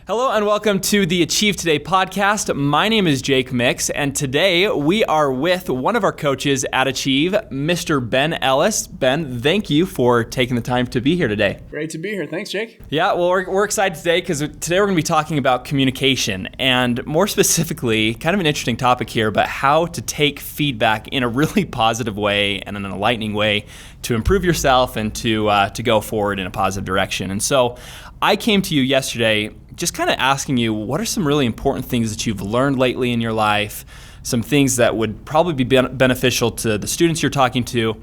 Hello and welcome to the Achieve Today podcast. My name is Jake Mix, and today we are with one of our coaches at Achieve, Mr. Ben Ellis. Ben, thank you for taking the time to be here today. Great to be here. Thanks, Jake. Yeah, well, we're excited today because today we're going to be talking about communication, and more specifically, kind of an interesting topic here, but how to take feedback in a really positive way and in an enlightening way to improve yourself and to go forward in a positive direction. And so I came to you yesterday just kind of asking you, what are some really important things that you've learned lately in your life, some things that would probably be beneficial to the students you're talking to,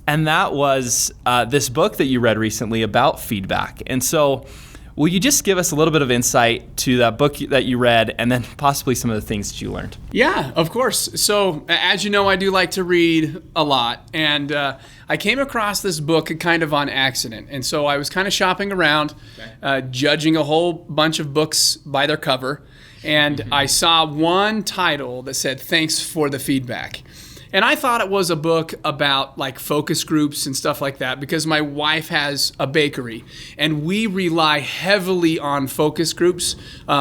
and that was this book that you read recently about feedback. And so will you just give us a little bit of insight to that book that you read and then possibly some of the things that you learned? Yeah, of course. So as you know, I do like to read a lot, and I came across this book kind of on accident. And so I was kind of shopping around, judging a whole bunch of books by their cover, and I saw one title that said, "Thanks for the Feedback." And I thought it was a book about like focus groups and stuff like that because my wife has a bakery and we rely heavily on focus groups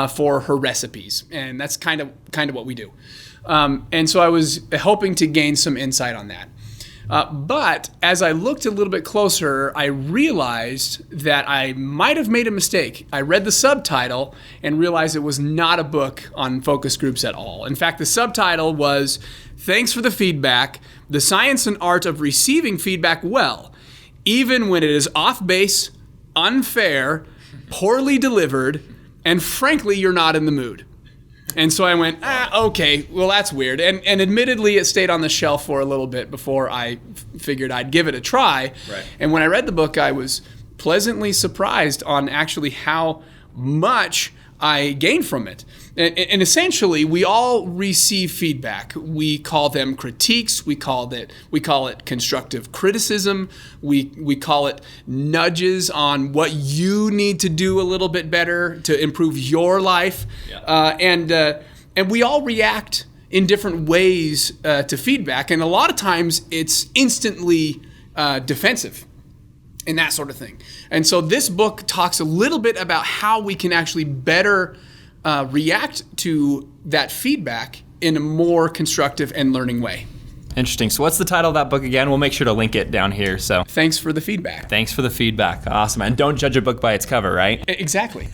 for her recipes. And that's kind of what we do. And so I was hoping to gain some insight on that. But as I looked a little bit closer, I realized that I might have made a mistake. I read the subtitle and realized it was not a book on focus groups at all. In fact, the subtitle was, "Thanks for the Feedback, the Science and Art of Receiving Feedback Well, even when it is off base, unfair, poorly delivered, and frankly, you're not in the mood." And so I went, okay, well, that's weird. And admittedly, it stayed on the shelf for a little bit before I figured I'd give it a try. Right. And when I read the book, I was pleasantly surprised on actually how much I gained from it. And essentially, we all receive feedback. We call them critiques. We call it constructive criticism. We call it nudges on what you need to do a little bit better to improve your life. Yeah. And we all react in different ways to feedback. And a lot of times, it's instantly defensive and that sort of thing. And so this book talks a little bit about how we can actually better react to that feedback in a more constructive and learning way. Interesting. So what's the title of that book again? We'll make sure to link it down here. So Thanks for the Feedback. Thanks for the Feedback. Awesome. And don't judge a book by its cover, right? Exactly.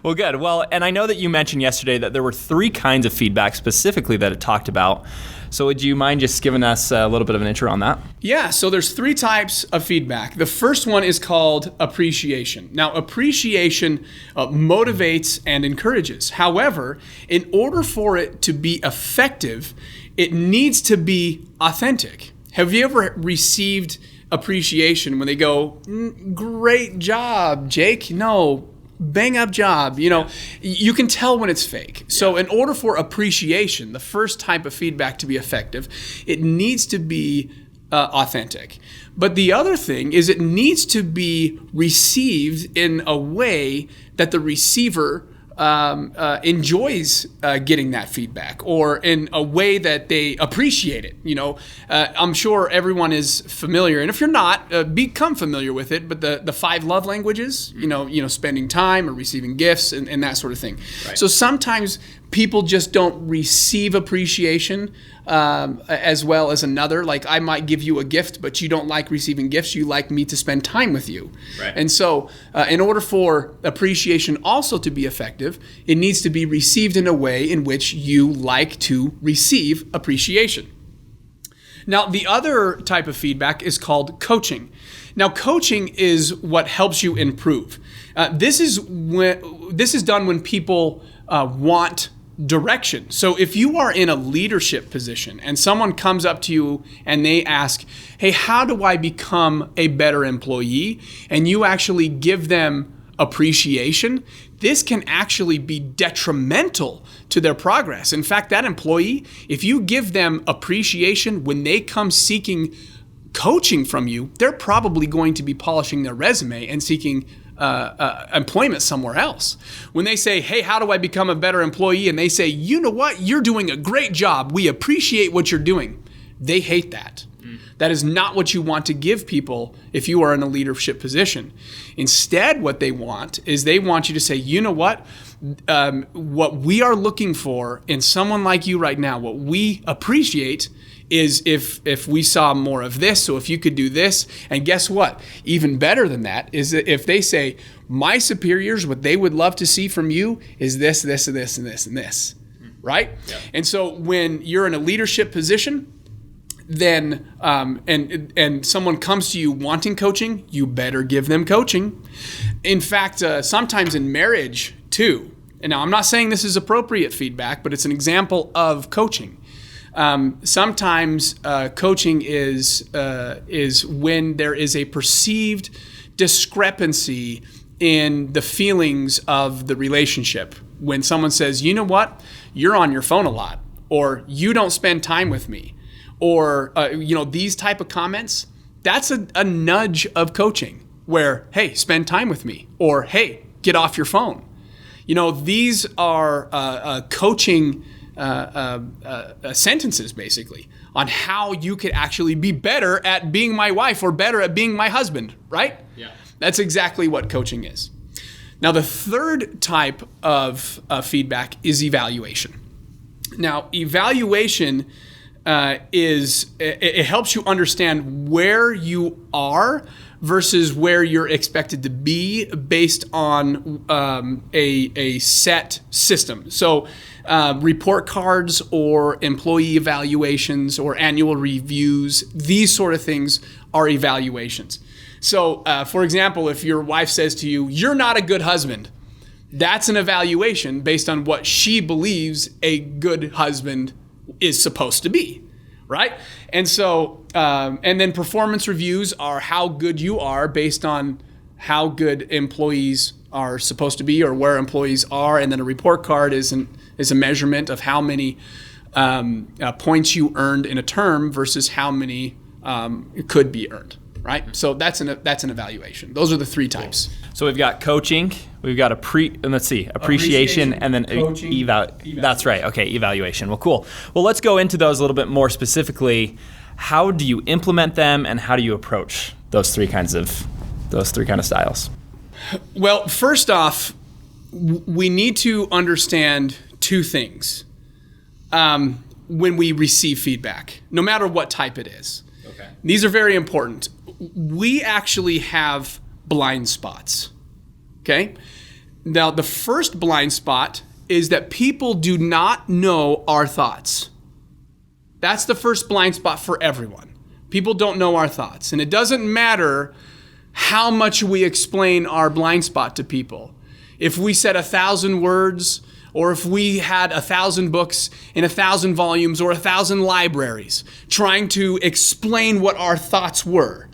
Well, good. Well, and I know that you mentioned yesterday that there were 3 kinds of feedback specifically that it talked about. So would you mind just giving us a little bit of an intro on that? Yeah, so there's 3 types of feedback. The first one is called appreciation. Now, appreciation motivates and encourages. However, in order for it to be effective, it needs to be authentic. Have you ever received appreciation when they go, "Great job, Jake"? No, bang up job. You know, you can tell when it's fake. So in order for appreciation, the first type of feedback to be effective, it needs to be authentic. But the other thing is it needs to be received in a way that the receiver enjoys getting that feedback, or in a way that they appreciate it. You know, I'm sure everyone is familiar, and if you're not, become familiar with it. But the 5 love languages, you know, spending time or receiving gifts and that sort of thing. Right. So sometimes people just don't receive appreciation as well as another. Like I might give you a gift, but you don't like receiving gifts. You like me to spend time with you. Right. And so in order for appreciation also to be effective, it needs to be received in a way in which you like to receive appreciation. Now, the other type of feedback is called coaching. Now, coaching is what helps you improve. This is done when people want direction. So if you are in a leadership position and someone comes up to you and they ask, "Hey, how do I become a better employee?" and you actually give them appreciation, this can actually be detrimental to their progress. In fact, that employee, if you give them appreciation when they come seeking coaching from you, they're probably going to be polishing their resume and seeking employment somewhere else. When they say, "Hey, how do I become a better employee?" and they say, "You know what? You're doing a great job. We appreciate what you're doing." They hate that. That is not what you want to give people if you are in a leadership position. Instead, what they want is they want you to say, you know what? What we are looking for in someone like you right now, what we appreciate is if we saw more of this, so if you could do this. And guess what? Even better than that is that if they say, my superiors, what they would love to see from you is this, this, and this, and this, and this, right? Yeah. And so when you're in a leadership position, then and someone comes to you wanting coaching, you better give them coaching. In fact, sometimes in marriage too, and now I'm not saying this is appropriate feedback, but it's an example of coaching. Sometimes coaching is when there is a perceived discrepancy in the feelings of the relationship. When someone says, you know what, you're on your phone a lot, or you don't spend time with me, or these type of comments, that's a nudge of coaching where, hey, spend time with me, or hey, get off your phone. These are coaching sentences basically on how you could actually be better at being my wife or better at being my husband, right? Yeah. That's exactly what coaching is. Now, the third type of feedback is evaluation. Now, evaluation it helps you understand where you are versus where you're expected to be based on a set system. So report cards or employee evaluations or annual reviews, these sort of things are evaluations. So for example, if your wife says to you, you're not a good husband, that's an evaluation based on what she believes a good husband is supposed to be, right? And so, and then performance reviews are how good you are based on how good employees are supposed to be or where employees are. And then a report card is a measurement of how many points you earned in a term versus how many could be earned, right? So that's an evaluation. Those are the three types. So we've got coaching, we've got appreciation, and then coaching, that's right. Okay, evaluation. Well, cool. Well, let's go into those a little bit more specifically. How do you implement them, and how do you approach those three kinds of styles? Well, first off, we need to understand two things when we receive feedback, no matter what type it is. Okay. These are very important. We actually have blind spots, okay? Now, the first blind spot is that people do not know our thoughts. That's the first blind spot for everyone. People don't know our thoughts. And it doesn't matter how much we explain our blind spot to people. If we said 1,000 words, or if we had 1,000 books in 1,000 volumes or 1,000 libraries trying to explain what our thoughts were,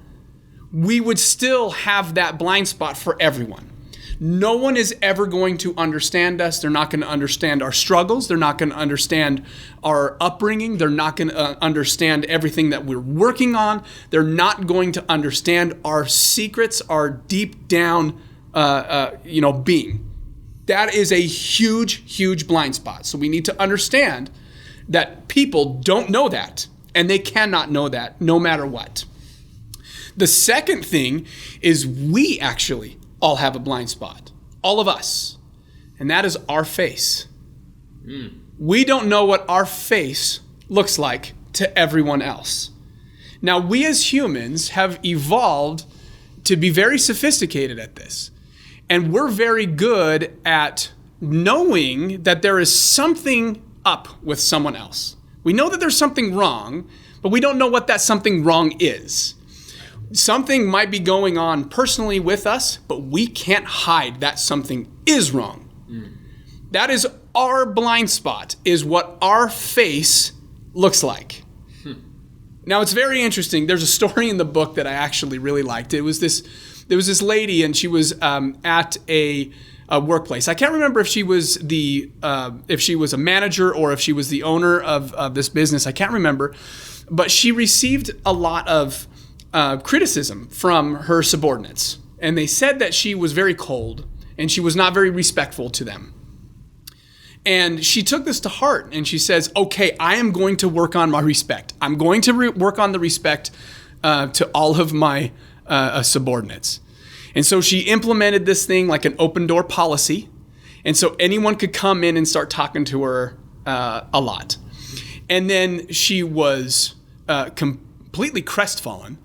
we would still have that blind spot for everyone. No one is ever going to understand us. They're not going to understand our struggles. They're not going to understand our upbringing. They're not going to understand everything that we're working on. They're not going to understand our secrets, our deep down, being. That is a huge, huge blind spot. So we need to understand that people don't know that, and they cannot know that no matter what. The second thing is we actually all have a blind spot, all of us, and that is our face. We don't know what our face looks like to everyone else. Now, we as humans have evolved to be very sophisticated at this, and we're very good at knowing that there is something up with someone else. We know that there's something wrong, but we don't know what that something wrong is. Something might be going on personally with us, but we can't hide that something is wrong. That is our blind spot, is what our face looks like. Now, it's very interesting. There's a story in the book that I actually really liked. There was this lady, and she was at a workplace. I can't remember if she was a manager or if she was the owner of this business. I can't remember, but she received a lot of criticism from her subordinates, and they said that she was very cold and she was not very respectful to them. And she took this to heart, and she says, okay, I am going to work on my respect. I'm going to work on the respect to all of my subordinates. And so she implemented this thing like an open door policy. And so anyone could come in and start talking to her a lot. And then she was completely crestfallen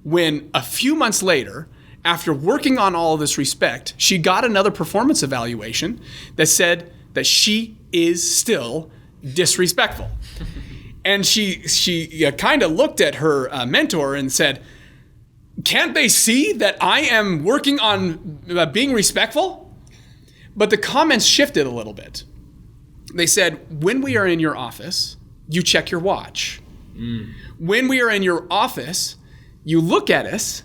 when a few months later, after working on all of this respect, she got another performance evaluation that said that she is still disrespectful. And she kind of looked at her mentor and said, can't they see that I am working on being respectful? But the comments shifted a little bit. They said, when we are in your office, you check your watch. When we are in your office, you look at us,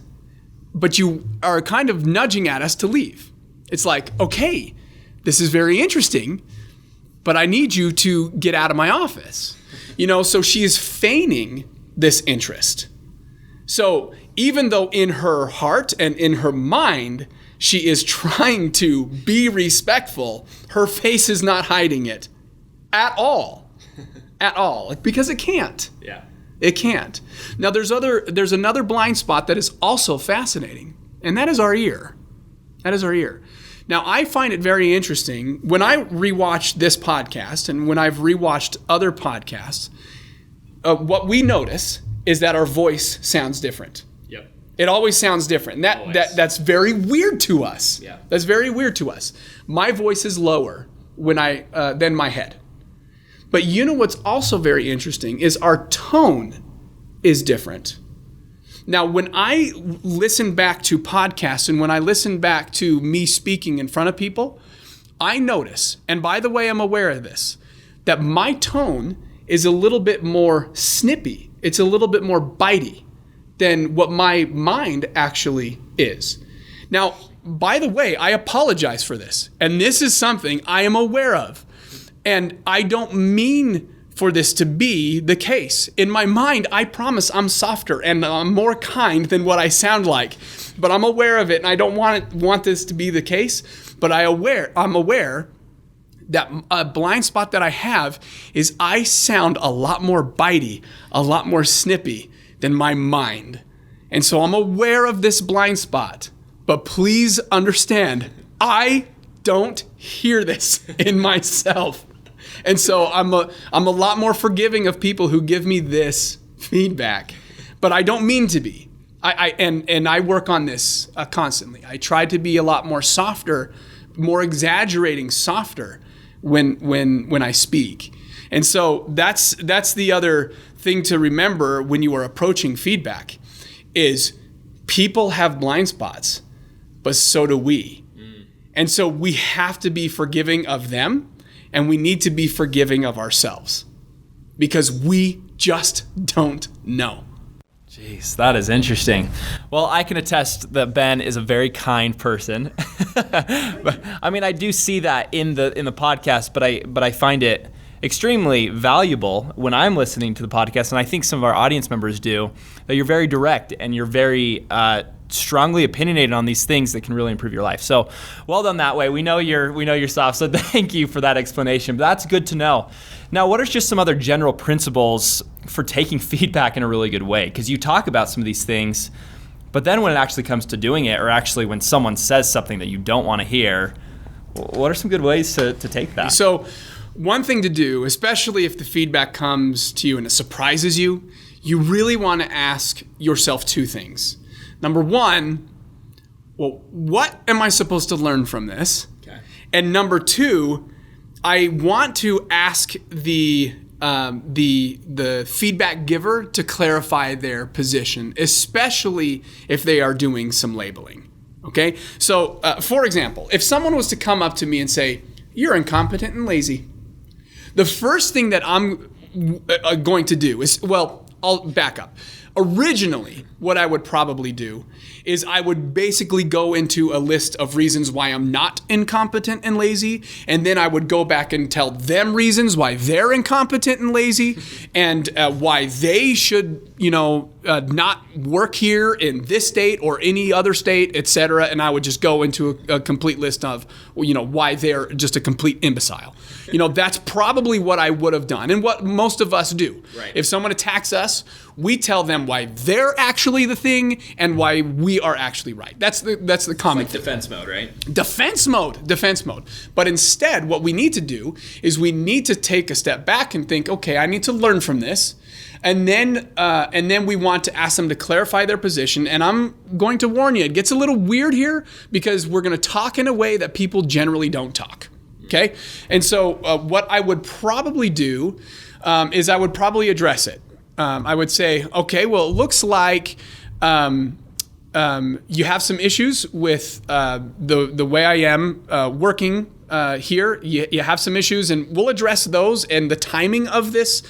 but you are kind of nudging at us to leave. It's like, okay, this is very interesting, but I need you to get out of my office. So she is feigning this interest. So even though in her heart and in her mind, she is trying to be respectful, her face is not hiding it at all. At all. Because it can't. Yeah. It can't. Now there's another blind spot that is also fascinating, and that is our ear. That is our ear. Now I find it very interesting when I rewatch this podcast and when I've rewatched other podcasts, what we notice is that our voice sounds different. Yep. It always sounds different. That's very weird to us. Yeah. That's very weird to us. My voice is lower than my head. But you know what's also very interesting is our tone is different. Now, when I listen back to podcasts and when I listen back to me speaking in front of people, I notice, and by the way, I'm aware of this, that my tone is a little bit more snippy. It's a little bit more bitey than what my mind actually is. Now, by the way, I apologize for this. And this is something I am aware of. And I don't mean for this to be the case. In my mind, I promise I'm softer and I'm more kind than what I sound like. But I'm aware of it, and I don't want this to be the case. But I'm aware that a blind spot that I have is I sound a lot more bitey, a lot more snippy than my mind. And so I'm aware of this blind spot. But please understand, I don't hear this in myself. And so I'm a lot more forgiving of people who give me this feedback, but I don't mean to be. I work on this constantly. I try to be a lot more softer, more exaggerating, softer when I speak. And so that's the other thing to remember when you are approaching feedback is people have blind spots, but so do we. And so we have to be forgiving of them. And we need to be forgiving of ourselves because we just don't know. Jeez, that is interesting. Well, I can attest that Ben is a very kind person. But, I mean, I do see that in the podcast, but I find it extremely valuable when I'm listening to the podcast, and I think some of our audience members do, that you're very direct and you're very strongly opinionated on these things that can really improve your life. So well done that way. We know you're soft, so thank you for that explanation. But that's good to know. Now, what are just some other general principles for taking feedback in a really good way? Because you talk about some of these things, but then when it actually comes to doing it, or actually when someone says something that you don't want to hear, what are some good ways to take that? So one thing to do, especially if the feedback comes to you and it surprises you, you really want to ask yourself two things. Number one, well, what am I supposed to learn from this? Okay. And number two, I want to ask the feedback giver to clarify their position, especially if they are doing some labeling. Okay? So, for example, if someone was to come up to me and say, "You're incompetent and lazy," the first thing that I'm going to do is, well, I'll back up. Originally, what I would probably do is I would basically go into a list of reasons why I'm not incompetent and lazy, and then I would go back and tell them reasons why they're incompetent and lazy, and why they should, not work here in this state or any other state, etc. And I would just go into a complete list of, why they're just a complete imbecile. That's probably what I would have done, and what most of us do. Right. If someone attacks us, we tell them why they're actually the thing and why we are actually right. That's the common It's like defense mode, right? Defense mode. But instead, what we need to do is we need to take a step back and think, okay, I need to learn from this. And then we want to ask them to clarify their position. And I'm going to warn you, it gets a little weird here because we're going to talk in a way that people generally don't talk. Okay? And so what I would probably do is I would probably address it. I would say, okay, well, it looks like you have some issues with the way I am working here. You have some issues, and we'll address those and the timing of this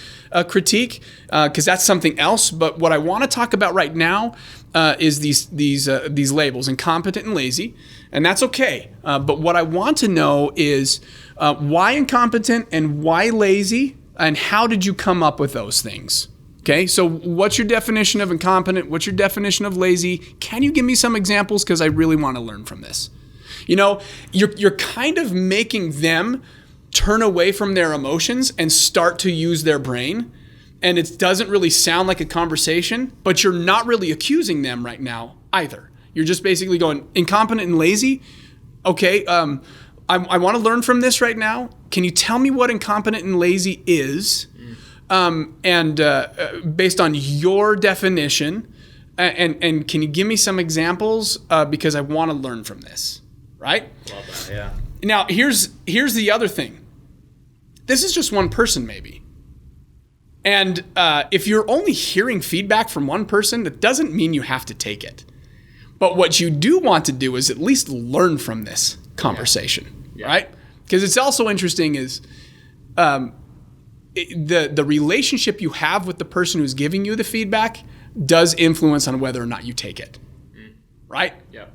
critique, because that's something else. But what I want to talk about right now is these labels, incompetent and lazy, and that's okay. But what I want to know is why incompetent and why lazy, and how did you come up with those things? Okay, so what's your definition of incompetent? What's your definition of lazy? Can you give me some examples? Because I really want to learn from this. You're kind of making them turn away from their emotions and start to use their brain. And it doesn't really sound like a conversation, but you're not really accusing them right now either. You're just basically going, incompetent and lazy? Okay, I want to learn from this right now. Can you tell me what incompetent and lazy is? Based on your definition, and can you give me some examples? Because I want to learn from this, right? Love that, yeah. Now, here's the other thing. This is just one person, maybe. And if you're only hearing feedback from one person, that doesn't mean you have to take it. But what you do want to do is at least learn from this conversation, right? Because it's also interesting is the relationship you have with the person who's giving you the feedback does influence on whether or not you take it. Right? Yep.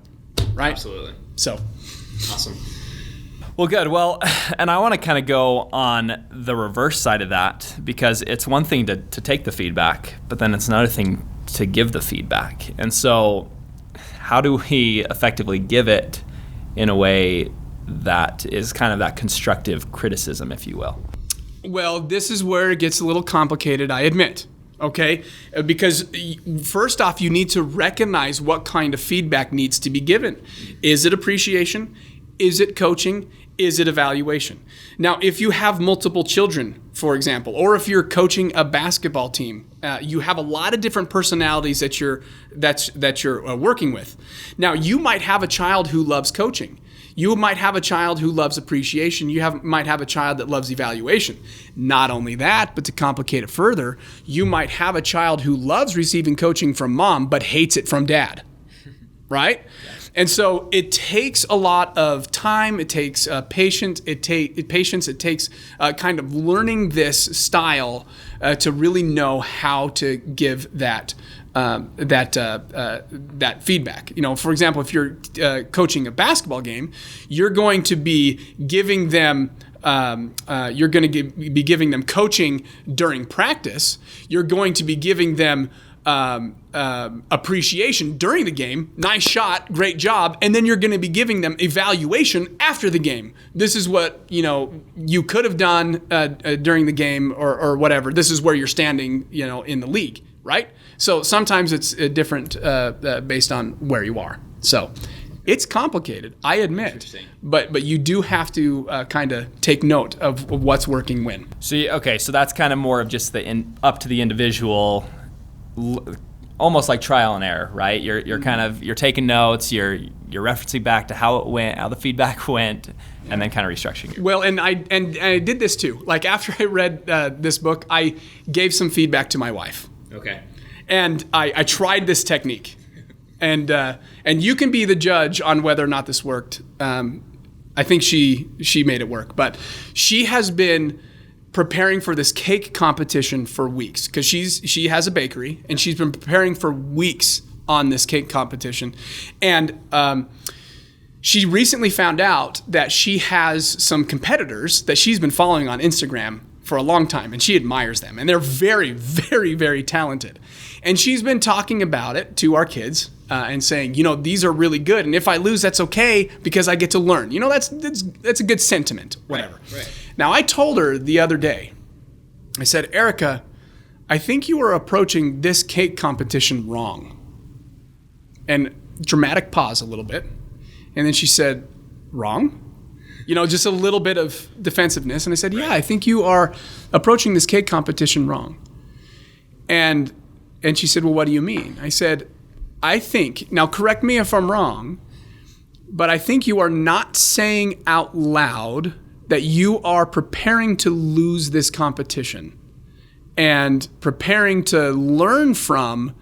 Right? Absolutely. So. Awesome. Well, good. Well, and I want to kind of go on the reverse side of that, because it's one thing to take the feedback, but then it's another thing to give the feedback. And so how do we effectively give it in a way that is kind of that constructive criticism, if you will? Well, this is where it gets a little complicated, I admit. Okay? Because first off, you need to recognize what kind of feedback needs to be given. Is it appreciation? Is it coaching? Is it evaluation? Now, if you have multiple children, for example, or if you're coaching a basketball team, you have a lot of different personalities that you're working with. Now, you might have a child who loves coaching. You might have a child who loves appreciation. Might have a child that loves evaluation. Not only that, but to complicate it further, you might have a child who loves receiving coaching from mom but hates it from dad, right? Yeah. And so it takes a lot of time. It takes patience. It takes kind of learning this style to really know how to give that feedback. For example, if you're coaching a basketball game, you're going to be giving them be giving them coaching during practice. You're going to be giving them appreciation during the game. Nice shot, great job, and then you're going to be giving them evaluation after the game. This is what you could have done during the game, or whatever. This is where you're standing, in the league, right? So sometimes it's different based on where you are. So it's complicated, I admit, but you do have to kind of take note of what's working when. So so that's kind of more of just up to the individual. Almost like trial and error, right? You're kind of taking notes, you're referencing back to how it went, how the feedback went, and then kind of restructuring it. Well, and I did this too. Like after I read this book, I gave some feedback to my wife. Okay. And I tried this technique, and you can be the judge on whether or not this worked. I think she made it work, but she has been preparing for this cake competition for weeks because she has a bakery and she's been preparing for weeks on this cake competition. And she recently found out that she has some competitors that she's been following on Instagram for a long time, and she admires them. And they're very, very, very talented. And she's been talking about it to our kids and saying, these are really good. And if I lose, that's okay because I get to learn. That's a good sentiment, whatever. Right. Now, I told her the other day, I said, Erica, I think you are approaching this cake competition wrong. And dramatic pause a little bit. And then she said, wrong? Just a little bit of defensiveness. And I said, yeah, I think you are approaching this cake competition wrong. And she said, well, what do you mean? I said, I think, now correct me if I'm wrong, but I think you are not saying out loud that you are preparing to lose this competition and preparing to learn from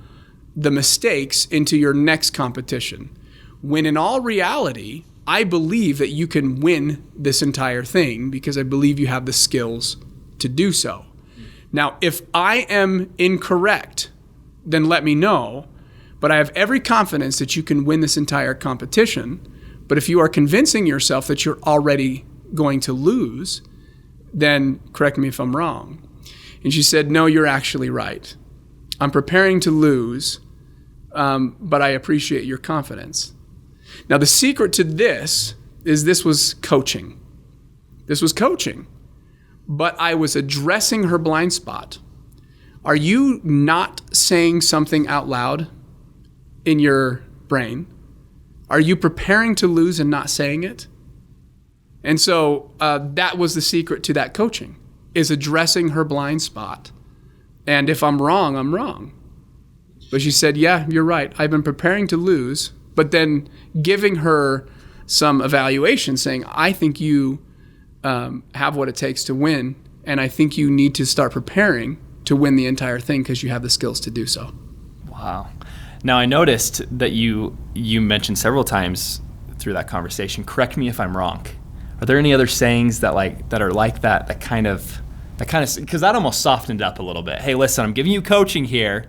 the mistakes into your next competition. When in all reality, I believe that you can win this entire thing because I believe you have the skills to do so. Now, if I am incorrect, then let me know. But I have every confidence that you can win this entire competition. But if you are convincing yourself that you're already going to lose, then correct me if I'm wrong. And she said, no, you're actually right. I'm preparing to lose, but I appreciate your confidence. Now, the secret to this is this was coaching. This was coaching. But I was addressing her blind spot. Are you not saying something out loud in your brain? Are you preparing to lose and not saying it? And so that was the secret to that coaching, is addressing her blind spot. And if I'm wrong, I'm wrong. But she said, yeah, you're right. I've been preparing to lose, but then giving her some evaluation saying, I think you have what it takes to win, and I think you need to start preparing to win the entire thing because you have the skills to do so. Wow. Now, I noticed that you mentioned several times through that conversation, correct me if I'm wrong. Are there any other sayings that are like that, that kind of, because that almost softened up a little bit. Hey, listen, I'm giving you coaching here,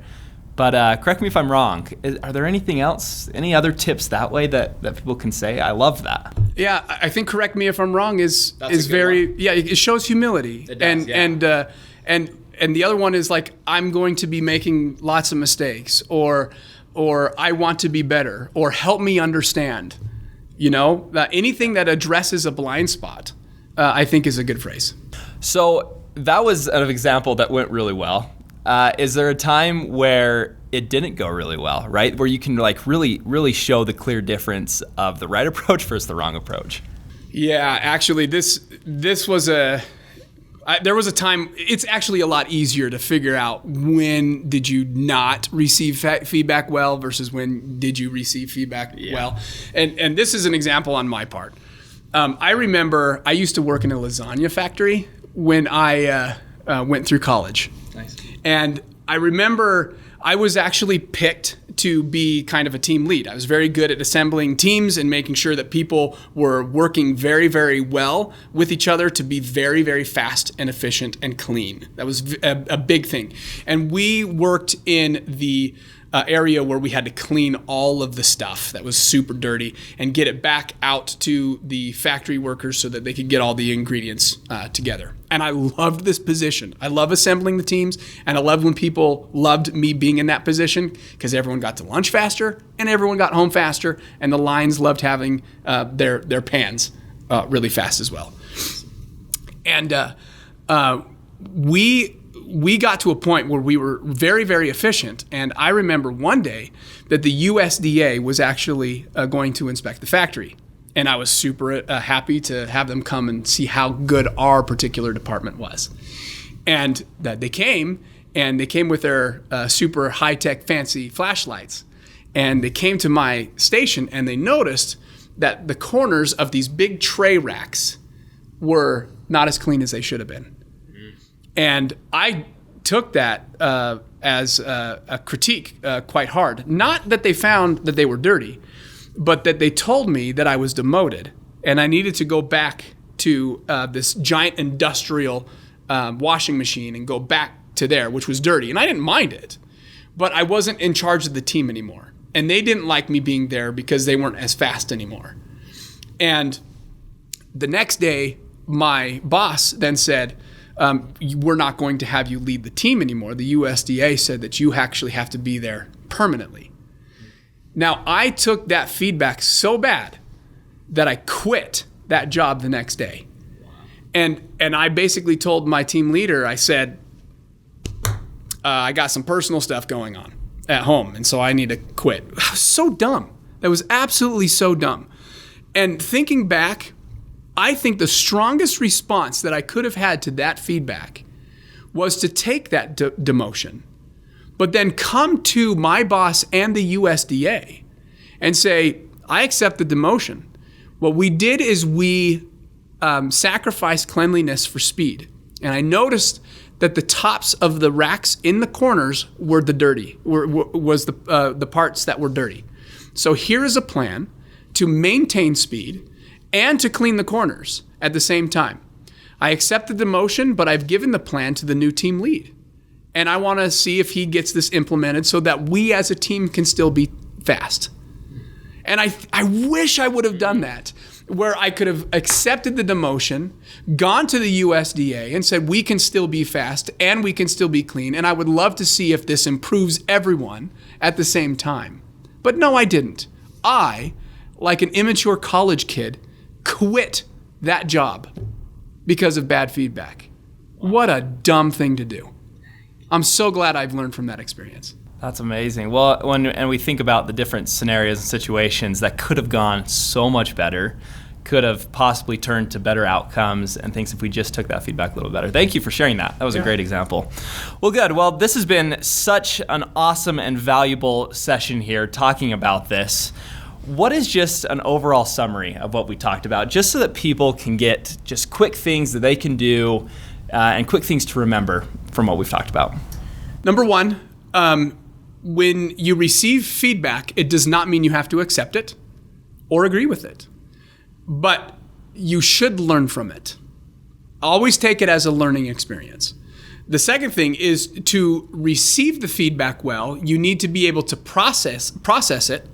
but correct me if I'm wrong. Are there anything else, any other tips that way that people can say? I love that. Yeah, I think correct me if I'm wrong is very one. Yeah, it shows humility. It does, and the other one is like, I'm going to be making lots of mistakes, or I want to be better, or help me understand. Anything that addresses a blind spot, I think is a good phrase. So that was an example that went really well. Is there a time where it didn't go really well, right? Where you can really, really show the clear difference of the right approach versus the wrong approach? Yeah, actually, this was there was a time. It's actually a lot easier to figure out when did you not receive feedback well versus when did you receive feedback well. And this is an example on my part. I remember I used to work in a lasagna factory when I went through college. Nice. And I remember I was actually picked to be kind of a team lead. I was very good at assembling teams and making sure that people were working very, very well with each other to be very, very fast and efficient and clean. That was a big thing. And we worked in the area where we had to clean all of the stuff that was super dirty and get it back out to the factory workers so that they could get all the ingredients together. And I loved this position. I love assembling the teams, and I loved when people loved me being in that position because everyone got to lunch faster and everyone got home faster, and the lines loved having their pans really fast as well. And we got to a point where we were very, very efficient. And I remember one day that the USDA was actually going to inspect the factory. And I was super happy to have them come and see how good our particular department was. And they came with their super high-tech fancy flashlights. And they came to my station and they noticed that the corners of these big tray racks were not as clean as they should have been. And I took that as a critique quite hard. Not that they found that they were dirty, but that they told me that I was demoted and I needed to go back to this giant industrial washing machine and go back to there, which was dirty. And I didn't mind it, but I wasn't in charge of the team anymore. And they didn't like me being there because they weren't as fast anymore. And the next day, my boss then said, we're not going to have you lead the team anymore. The USDA said that you actually have to be there permanently. Now, I took that feedback so bad that I quit that job the next day. And I basically told my team leader, I said, I got some personal stuff going on at home, and so I need to quit. I was so dumb. That was absolutely so dumb. And thinking back, I think the strongest response that I could have had to that feedback was to take that demotion, but then come to my boss and the USDA and say, I accept the demotion. What we did is we sacrificed cleanliness for speed. And I noticed that the tops of the racks in the corners were the parts that were dirty. So here is a plan to maintain speed and to clean the corners at the same time. I accepted the motion, but I've given the plan to the new team lead. And I want to see if he gets this implemented so that we as a team can still be fast. And I wish I would have done that, where I could have accepted the demotion, gone to the USDA and said, we can still be fast and we can still be clean. And I would love to see if this improves everyone at the same time. But no, I didn't. I, like an immature college kid, quit that job because of bad feedback. What a dumb thing to do. I'm so glad I've learned from that experience. That's amazing. Well, and we think about the different scenarios and situations that could have gone so much better, could have possibly turned to better outcomes and things if we just took that feedback a little better. Thank you for sharing that. That was a great example. Well, good. Well, this has been such an awesome and valuable session here talking about this. What is just an overall summary of what we talked about, just so that people can get just quick things that they can do and quick things to remember from what we've talked about? Number one, when you receive feedback, it does not mean you have to accept it or agree with it, but you should learn from it. Always take it as a learning experience. The second thing is to receive the feedback well, you need to be able to process it,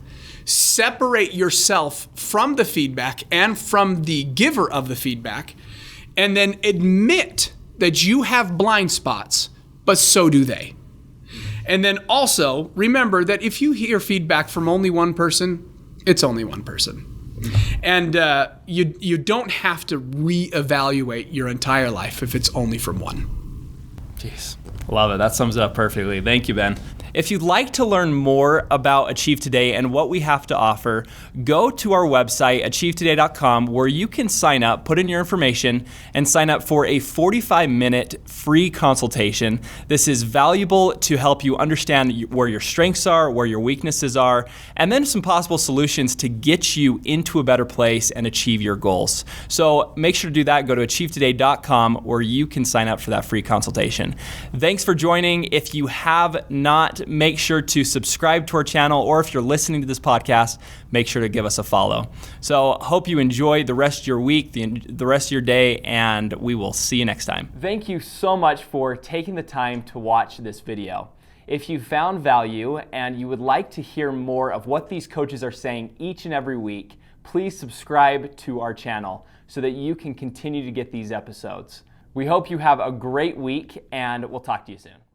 separate yourself from the feedback and from the giver of the feedback, and then admit that you have blind spots, but so do they. And then also remember that if you hear feedback from only one person, it's only one person. And you don't have to reevaluate your entire life if it's only from one. Jeez, love it. That sums it up perfectly. Thank you, Ben. If you'd like to learn more about Achieve Today and what we have to offer, go to our website, achievetoday.com, where you can sign up, put in your information, and sign up for a 45-minute free consultation. This is valuable to help you understand where your strengths are, where your weaknesses are, and then some possible solutions to get you into a better place and achieve your goals. So make sure to do that. Go to achievetoday.com, where you can sign up for that free consultation. Thanks for joining. If you have not, make sure to subscribe to our channel, or if you're listening to this podcast, make sure to give us a follow. So hope you enjoy the rest of your week, the rest of your day, and we will see you next time. Thank you so much for taking the time to watch this video. If you found value and you would like to hear more of what these coaches are saying each and every week, please subscribe to our channel so that you can continue to get these episodes. We hope you have a great week, and we'll talk to you soon.